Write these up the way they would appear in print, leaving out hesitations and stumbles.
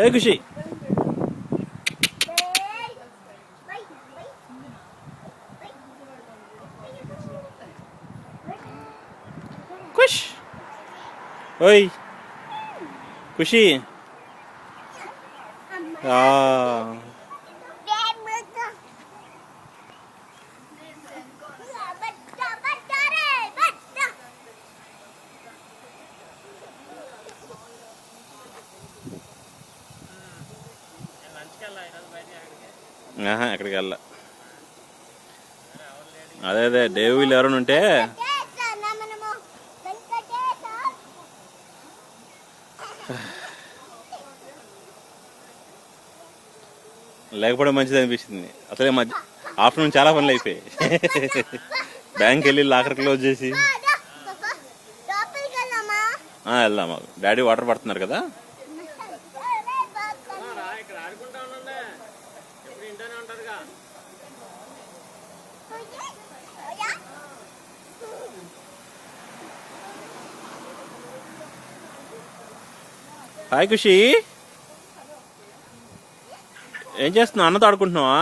ఏ ఖుషి ఖుష్ ఓయ్ ఖుషి ఎక్కడికి వెళ్ళా. అదే డేవ్ వీళ్ళు ఎవరైనా ఉంటే లేకపోవడం మంచిది అనిపిస్తుంది. అసలే ఆఫ్టర్నూన్ చాలా పనులు అయిపోయాయి. బ్యాంక్ వెళ్ళి లాకర్ క్లోజ్ చేసి వెళ్దాం. డాడీ వాటర్ పడుతున్నారు కదా. హాయ్ ఖుషి, ఏం చేస్తున్నావు? అన్నతో ఆడుకుంటున్నావా?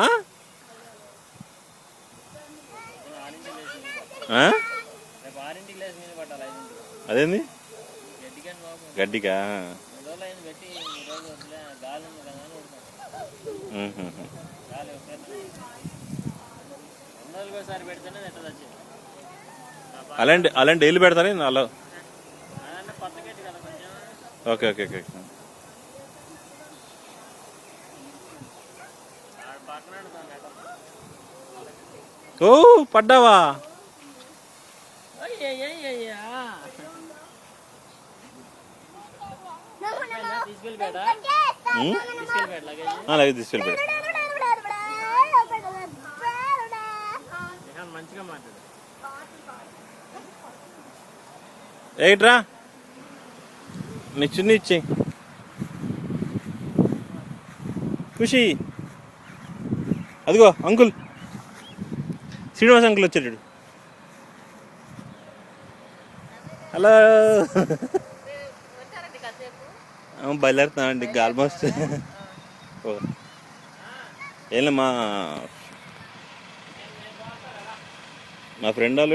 అదేంది గడ్డికా? అలాంటి డైలీ పెడతారా అలా? Okay okay okay. ఓ పడ్డావా? అలాగే తీసుకెళ్ళిపోయాడు. ఏట్రా నిచ్చుని ఇచ్చి ఖుషి. అదిగో అంకుల్, శ్రీనివాస్ అంకుల్ వచ్చాడు. హలో, బయలుదేరుతున్నామండి ఇంకా ఆల్మోస్ట్. ఏం మా ఫ్రెండ్ వాళ్ళు